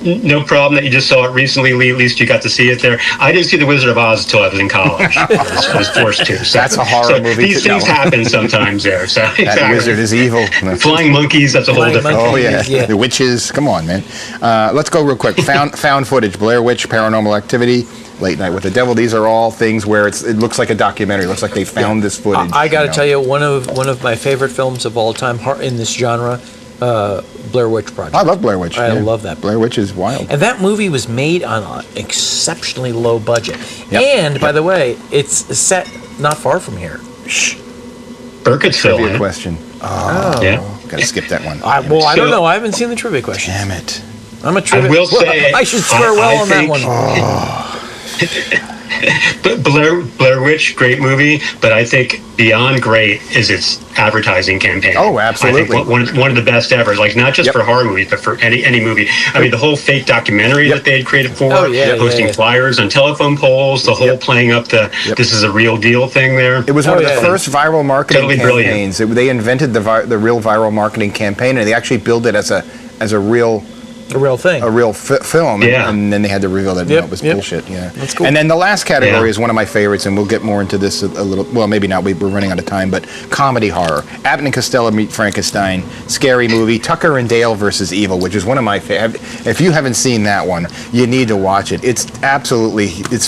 no problem that you just saw it recently. Lee, at least you got to see it there. I didn't see The Wizard of Oz until I was in college. I was forced to. So, That's a horror movie. These things happen sometimes there. So That exactly. wizard is evil. Flying monkeys. That's a whole Flying different. monkeys. Oh yeah. Yeah. The witches. Come on, man. Let's go real quick. Found footage. Blair Witch, Paranormal Activity, Late Night with the Devil. These are all things where it looks like a documentary. It looks like they found this footage. I got to tell you, one of my favorite films of all time in this genre, Blair Witch Project. I love Blair Witch. I love that. Blair Witch is wild. And that movie was made on an exceptionally low budget. Yep. And by the way, it's set not far from here. Burkittsville. Trivia question. Oh, Yeah. gotta skip that one. I don't know. I haven't seen the trivia question. Damn it. I'm a trivia. I will say, I should swear well on that think- one. But Blair Witch, great movie, but I think beyond great is its advertising campaign. Oh, absolutely. I think one of the best ever. Like not just for horror movies, but for any movie. I mean, the whole fake documentary that they had created for posting flyers on telephone poles, the whole playing up this is a real deal thing there. It was one of the first viral marketing Totally campaigns. They invented the real viral marketing campaign, and they actually billed it as a real thing. a real film, and then they had to reveal that it was bullshit. Yeah, That's cool. And then the last category is one of my favorites, and we'll get more into this a little. Well, maybe not. We're running out of time, but comedy horror. Abbott and Costello Meet Frankenstein, scary movie. Tucker and Dale versus Evil, which is one of my favorite. If you haven't seen that one, you need to watch it. It's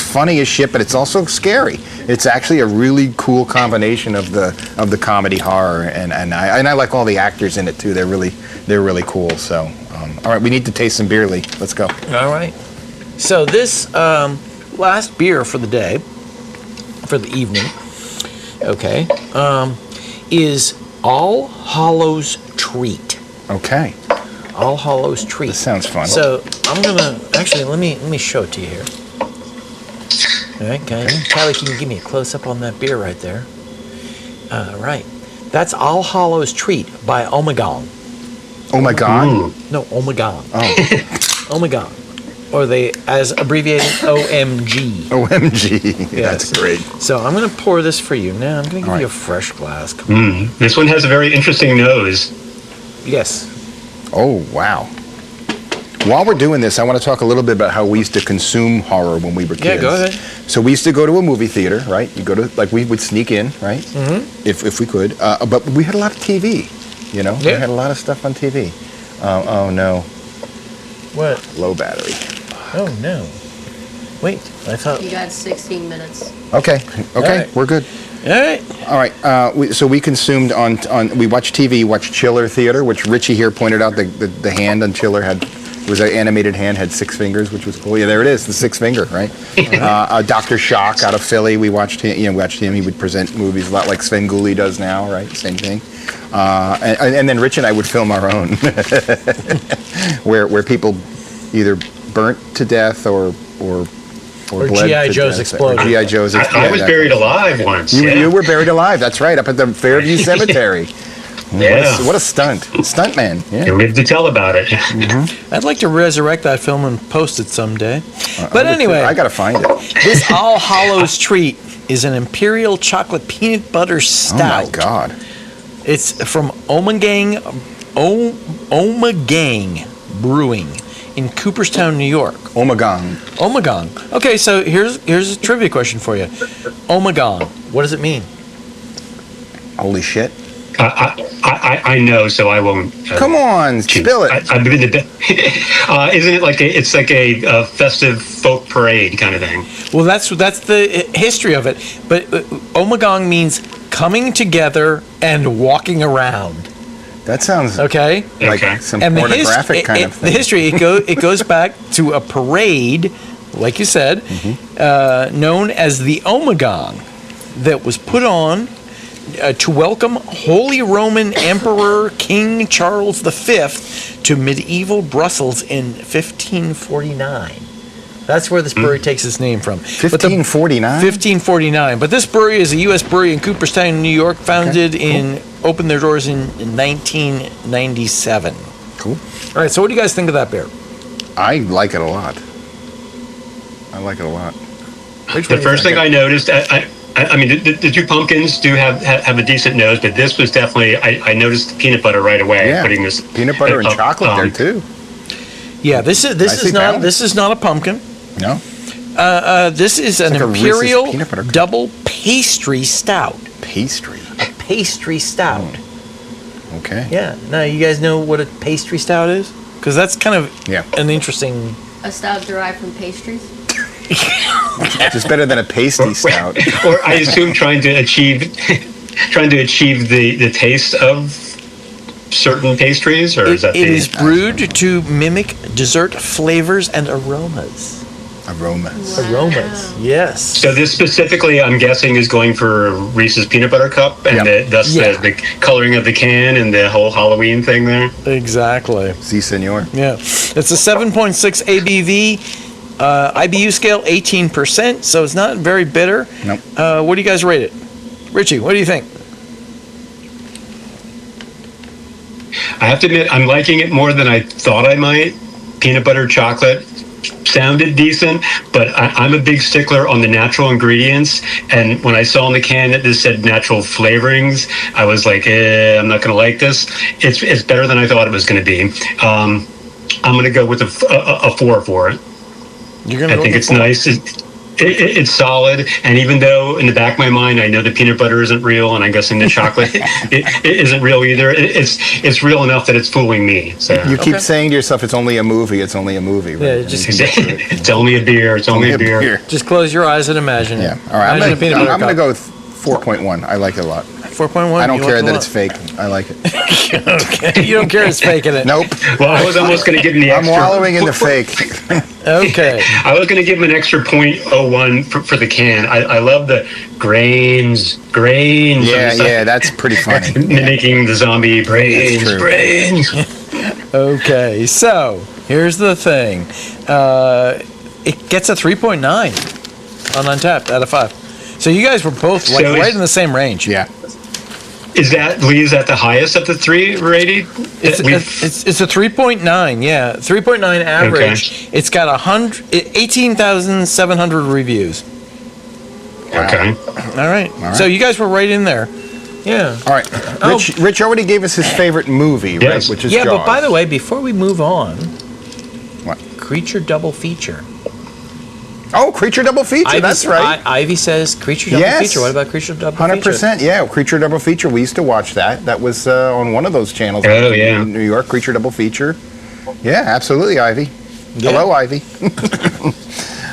funny as shit, but it's also scary. It's actually a really cool combination of the comedy horror, and I like all the actors in it too. They're really cool. So. All right, we need to taste some beer, Lee. Let's go. All right. So this last beer for the day, for the evening, okay, is All Hallows Treat. Okay. All Hallows Treat. This sounds fun. So I'm gonna actually let me show it to you here. All right, guys. Kylie, can you give me a close up on that beer right there? All right. That's All Hallows Treat by Ommegang. Oh my God. No, Ommegang. Oh. Ommegang. Or they, as abbreviated, OMG. OMG. Yes. That's great. So I'm going to pour this for you. Now I'm going to give you a fresh glass. This one has a very interesting nose. Yes. Oh, wow. While we're doing this, I want to talk a little bit about how we used to consume horror when we were kids. Yeah, go ahead. So we used to go to a movie theater, right? We would sneak in, right? Mm-hmm. If we could. But we had a lot of TV, We had a lot of stuff on TV. Oh, no. What? Low battery. Oh, no. Wait, I thought... You got 16 minutes. Okay, right. We're good. All right. All right. So we consumed we watched TV, watched Chiller Theater, which Richie here pointed out the hand on Chiller was an animated hand, had 6 fingers, which was cool. Yeah, there it is, the 6 finger, right? Dr. Shock out of Philly, we watched him. He would present movies a lot like Sven Gulli does now, right? Same thing. And then Rich and I would film our own, where people either burnt to death or bled G.I. to Joe's death. exploded. Or G.I. Joe's I exploded. was buried alive once. You were buried alive. That's right, up at the Fairview Cemetery. Yeah. What a stunt. Stuntman. You Yeah. live to tell about it. I'd like to resurrect that film and post it someday. But anyway, I got to find it. this All Hallows treat is an imperial chocolate peanut butter Oh, stout. my God. It's from Ommegang Brewing in Cooperstown, New York. Ommegang. Ommegang. Okay, so here's a trivia question for you. Ommegang, what does it mean? Holy shit. I know, so I won't. Come on, spill it. I've been to. Isn't it like it's like a festive folk parade kind of thing? Well, that's the history of it. But Ommegang means coming together and walking around. That sounds Okay. like Okay. some And pornographic kind of the thing. history it goes back to a parade, like you said, known as the Ommegang, that was put on to welcome Holy Roman Emperor King Charles V to medieval Brussels in 1549. That's where this brewery takes its name from. 1549? 1549. But this brewery is a U.S. brewery in Cooperstown, New York, founded opened their doors in 1997. Cool. All right, so what do you guys think of that beer? I like it a lot. I like it a lot. The first thing I noticed, I mean, the two pumpkins do have a decent nose, but this was definitely, I noticed the peanut butter right away. Yeah. Putting this Peanut butter and chocolate there, too. Yeah, this is not a pumpkin. No? This is an like a Reese's imperial peanut butter cup. double pastry stout. Pastry. A pastry stout. Okay. Yeah. Now you guys know what a pastry stout is? Because that's kind of an interesting. A stout derived from pastries. Just better than a pasty stout. Or I assume trying to achieve the taste of certain pastries, or is that It is brewed to mimic dessert flavors and aromas. Aromas. Wow. Aromas, yes. So this specifically, I'm guessing, is going for Reese's peanut butter cup, and thus the coloring of the can and the whole Halloween thing there. Exactly. Si, senor. Yeah. It's a 7.6 ABV, IBU scale 18%, so it's not very bitter. Nope. What do you guys rate it? Richie, what do you think? I have to admit, I'm liking it more than I thought I might. Peanut butter chocolate sounded decent, but I'm a big stickler on the natural ingredients. And when I saw in the can that this said natural flavorings, I was like, I'm not going to like this. It's better than I thought it was going to be. I'm going to go with a 4 for it. I think it's nice. It's solid, and even though in the back of my mind I know the peanut butter isn't real, and I'm guessing the chocolate it isn't real either, it's real enough that it's fooling me. So You keep saying to yourself, it's only a movie, it's only a movie. Right? Yeah, just it's only a beer. It's only a beer. Just close your eyes and imagine it. Yeah. All right. Imagine a peanut butter I'm going to cup. go with 4.1 I like it a lot. 4.1. I don't care that it's fake. I like it. Okay. You don't care it's faking it. Nope. Well, I was almost going to give him the I'm extra. wallowing in the fake. Okay. I was going to give him an extra 0.01 for the can. I love the grains. Yeah, that's pretty funny. Mimicking the zombie That's true. brains. Okay, so here's the thing. It gets a 3.9 on Untapped out of 5. So you guys were both like So right in the same range. Yeah. Is that the highest of the three rated? It's a 3.9, yeah. 3.9 average. Okay. It's got 18,700 reviews. Okay. All right. So you guys were right in there. Yeah. All right. Rich already gave us his favorite movie, right? Yes. Which is Yeah, Jaws. but by the way, before we move on, What? Creature double feature. Oh, Creature double feature. That's right. Ivy says Creature double Yes. feature. What about Creature double 100%. Yeah, Creature double feature. We used to watch that. That was on one of those channels. Oh, yeah. In New York, Creature double feature. Yeah, absolutely, Ivy. Yeah. Hello, Ivy.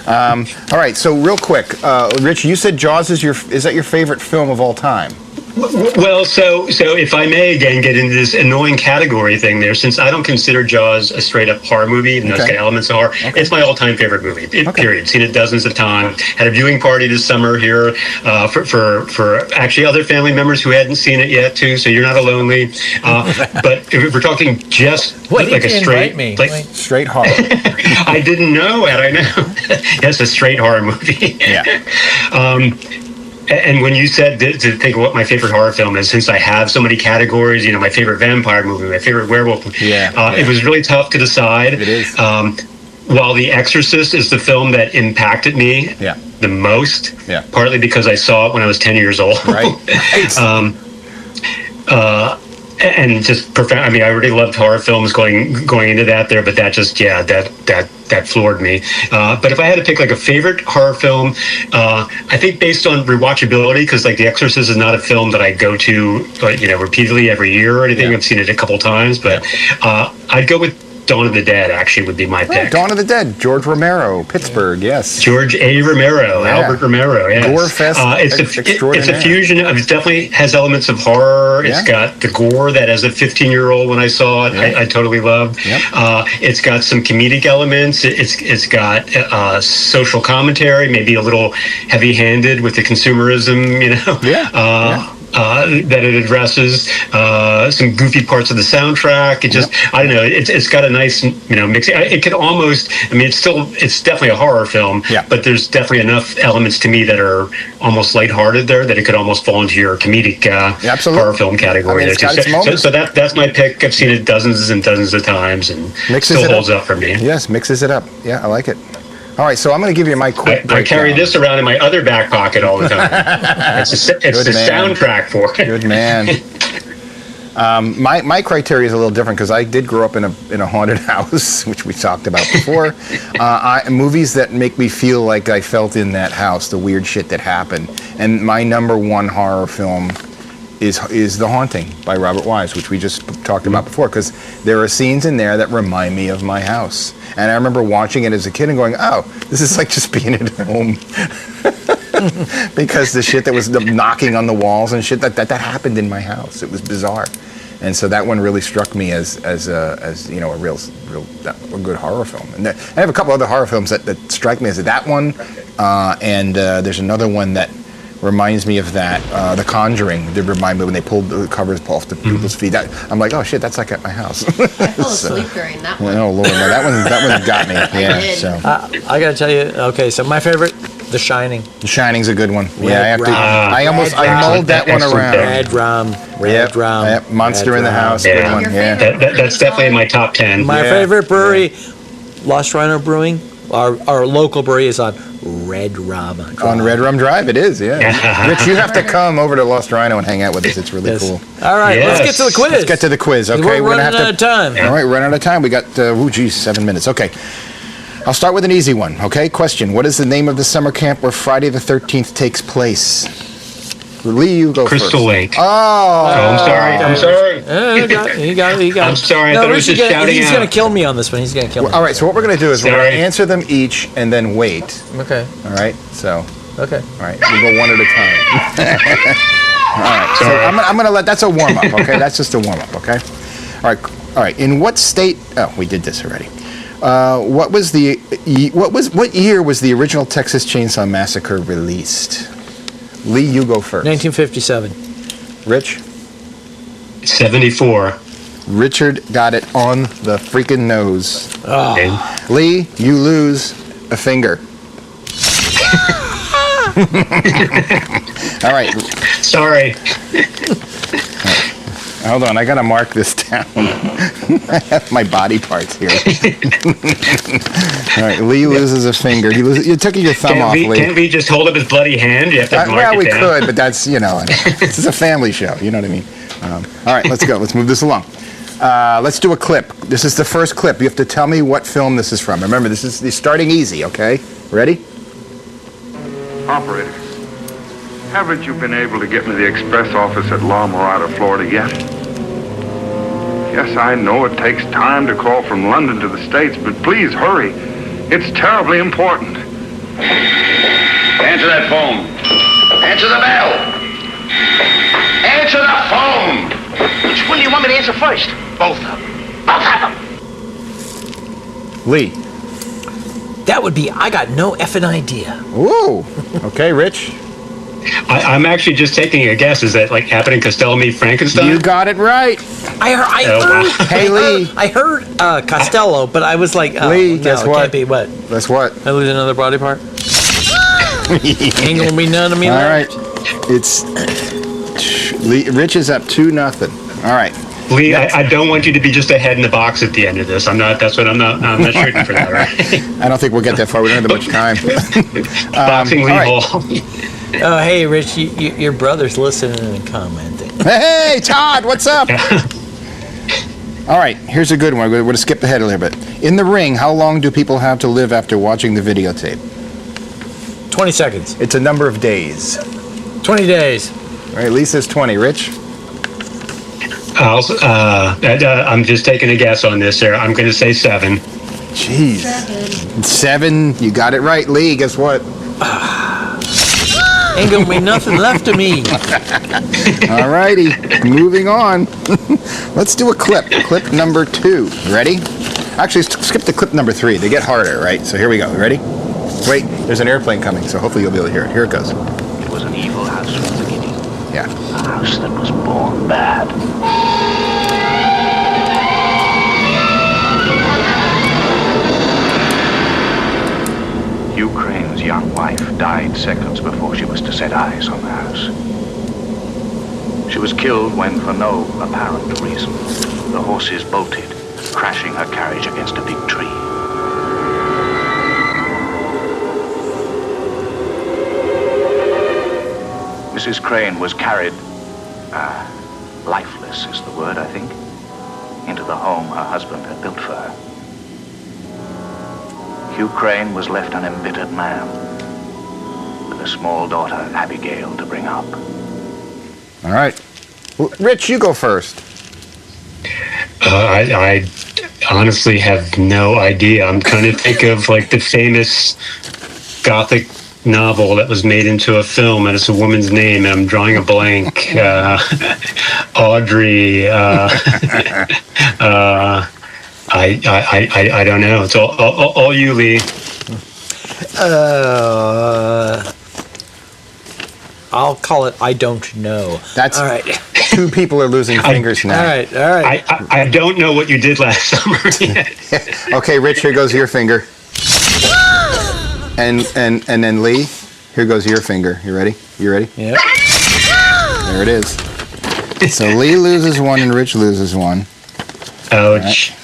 All right. So real quick, Rich, you said Jaws is that your favorite film of all time? Well, so if I may again get into this annoying category thing there, since I don't consider Jaws a straight up horror movie, even though it's got elements of horror, it's my all time favorite movie. Period. Seen it dozens of times. Had a viewing party this summer here for actually other family members who hadn't seen it yet too. So you're not alone, Lee. But if we're talking just like a straight straight horror, I didn't know it. I know. Yes, a straight horror movie. Yeah. And when you said to think of what my favorite horror film is, since I have so many categories, my favorite vampire movie, my favorite werewolf movie, it was really tough to decide. It is. While The Exorcist is the film that impacted me the most, partly because I saw it when I was 10 years old. Right. And just profound. I mean, I already loved horror films going into that there, but that just that floored me. But if I had to pick like a favorite horror film, I think based on rewatchability, because like The Exorcist is not a film that I go to repeatedly every year or anything. I've seen it a couple times, but I'd go with Dawn of the Dead, actually, would be my pick. Dawn of the Dead, George Romero, Pittsburgh, yes. George A. Romero, Albert Romero, yes. Gore fest it's a fusion of, it definitely has elements of horror. It's got the gore that as a 15-year-old when I saw it, I totally loved. It's got some comedic elements. It's got social commentary, maybe a little heavy-handed with the consumerism, that it addresses, some goofy parts of the soundtrack. It just, I don't know, it's got a nice, mix. It could almost, it's definitely a horror film, but there's definitely enough elements to me that are almost lighthearted there that it could almost fall into your comedic horror film category. So that's my pick. I've seen it dozens and dozens of times, and still holds up for me. Yes, mixes it up. Yeah, I like it. All right, so I'm going to give you my quick I carry this around in my other back pocket all the time. It's the soundtrack for it. Good man. My criteria is a little different because I did grow up in a haunted house, which we talked about before. Movies that make me feel like I felt in that house, the weird shit that happened. And my number one horror film is The Haunting by Robert Wise, which we just talked about before, because there are scenes in there that remind me of my house. And I remember watching it as a kid and going, oh, this is like just being at home. Because the shit that was knocking on the walls and shit, that happened in my house. It was bizarre. And so that one really struck me as a real good horror film. And I have a couple other horror films that strike me as that one, and there's another one that reminds me of that, The Conjuring. Did remind me when they pulled the covers off the people's feet. I'm like, oh shit, that's like at my house. I fell asleep during that one. Oh Lord, no, that one got me. Yeah, so I gotta tell you. Okay, so my favorite, The Shining. The Shining's a good one. I mulled that one around. Red Rum. Monster in the House. Good one. Yeah, that's definitely in my top 10. My favorite brewery, Lost Rhino Brewing. Our local brewery is on Red Rum Drive. On Red Rum Drive, it is, yeah. Rich, you have to come over to Lost Rhino and hang out with us. It's really cool. All right, let's get to the quiz. Let's get to the quiz, okay? We're running out of time. All right, running out of time. We got, 7 minutes. Okay. I'll start with an easy one, okay? Question. What is the name of the summer camp where Friday the 13th takes place? Lee, you go first. Crystal Lake. Oh, I'm sorry. He got it. I'm sorry. I thought it was just shouting He's going to kill me on this one. He's going to kill me. All right, so what we're going to do is we're going to answer them each and then wait. Okay. All right, so. Okay. All right, we'll go one at a time. All right, so I'm going to let, that's a warm-up, okay? That's just a warm-up, okay? All right. In what state, we did this already. What year was the original Texas Chainsaw Massacre released? Lee, you go first. 1957. Rich? 74. Richard got it on the freaking nose. Oh. Okay. Lee, you lose a finger. All right. Sorry. Hold on, I gotta mark this down. I have my body parts here. All right, Lee loses a finger. You took your thumb off, Lee. Can't we just hold up his bloody hand? You have to mark it down. We could, but that's, this is a family show. You know what I mean? All right, let's go. Let's move this along. Let's do a clip. This is the first clip. You have to tell me what film this is from. Remember, this is starting easy, okay? Ready? Operator, haven't you been able to get me the express office at La Mirada, Florida yet? Yes, I know it takes time to call from London to the States, but please hurry. It's terribly important. Answer that phone. Answer the bell. Answer the phone! Which one do you want me to answer first? Both of them. Both of them! Lee. That would be, I got no effing idea. Ooh. Okay, Rich. I'm actually just taking a guess. Is that like Abbott and Costello meet Frankenstein? You got it right. I heard. Hey, Lee. I heard Costello, but I was like, oh, Lee, no, guess it what? can't be what? Guess what? I lose another body part? Ain't gonna be none of me All left. right. It's Lee. Rich is up 2-0. All right. Lee, I don't want you to be just a head in the box at the end of this. I'm not shooting for that, right? I don't think we'll get that far. We don't have that much time. Boxing Lee all right. Hall. Oh, hey, Rich, your brother's listening and commenting. Hey, Todd, what's up? All right, here's a good one. We're going to skip ahead a little bit. In the ring, how long do people have to live after watching the videotape? 20 seconds. It's a number of days. 20 days. All right, Lee says 20. Rich? I'm just taking a guess on this here. I'm going to say 7. Jeez. 7. You got it right, Lee. Guess what? Ain't gonna be nothing left of me. All righty, moving on. Let's do a clip. Clip number 2. Ready? Actually, skip to clip number 3. They get harder, right? So here we go. Ready? Wait, there's an airplane coming, so hopefully you'll be able to hear it. Here it goes. It was an evil house from the beginning. Yeah. A house that was born bad. Hugh Crane's young wife died seconds before she was to set eyes on the house. She was killed when, for no apparent reason, the horses bolted, crashing her carriage against a big tree. Mrs. Crane was carried, lifeless is the word, I think, into the home her husband had built for her. Hugh Crane was left an embittered man, with a small daughter, Abigail, to bring up. All right. Well, Rich, you go first. I honestly have no idea. I'm trying to think of like the famous Gothic novel that was made into a film, and it's a woman's name, and I'm drawing a blank. Audrey. I don't know. It's all you, Lee. I'll call it I don't know. That's all right. 2 people are losing fingers now. All right. I don't know what you did last summer yet. Okay, Rich, here goes your finger. And then Lee, here goes your finger. You ready? You ready? Yeah. There it is. So Lee loses 1 and Rich loses 1. Ouch. Right.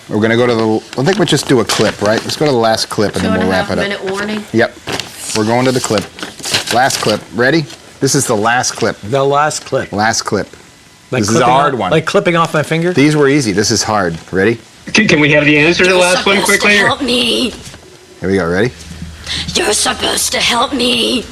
We're going to go to the... I think we'll just do a clip, right? Let's go to the last clip and then we'll wrap it up. 2.5 minute warning. Yep. We're going to the clip. Last clip. Ready? This is the last clip. The last clip. Last clip. Like this is a hard one. Like clipping off my finger? These were easy. This is hard. Ready? Can we have the answer to the last one quickly? You're supposed to help me. Here we go. Ready? You're supposed to help me.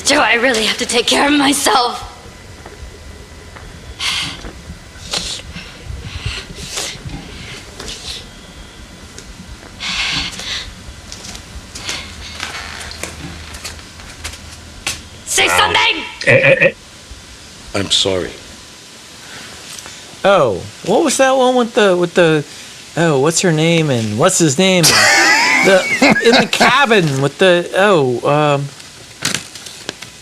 Do I really have to take care of myself? Say something! I'm sorry. Oh, what was that one with the oh, what's her name and what's his name? In the cabin with the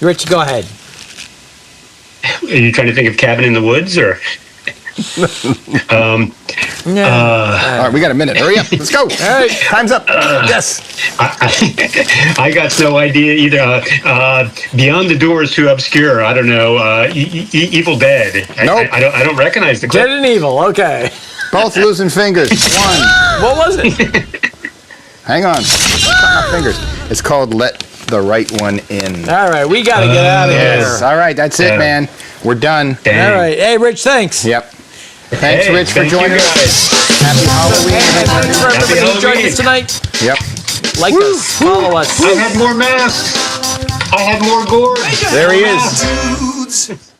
Rich, go ahead. Are you trying to think of Cabin in the Woods or? No. All right, we got a minute. Hurry up. Let's go. All right, time's up. Yes. I got no idea either. Beyond the Door is too obscure. I don't know. Evil Dead. Nope. I don't recognize the clip. Dead and Evil. Okay. Both losing fingers. 1. What was it? Hang on. Cut my fingers. It's called Let the Right One In. All right, we got to get out of Yes. here. All right, that's it, man. We're done. Dang. All right. Hey, Rich, thanks. Yep. Thanks, Hey, Rich, for thank you joining us. guys. Happy Halloween. Thanks for everybody who joined Halloween. us tonight. Yep. Like us, follow us. I had more masks. I had more gourds. There he is. Dudes.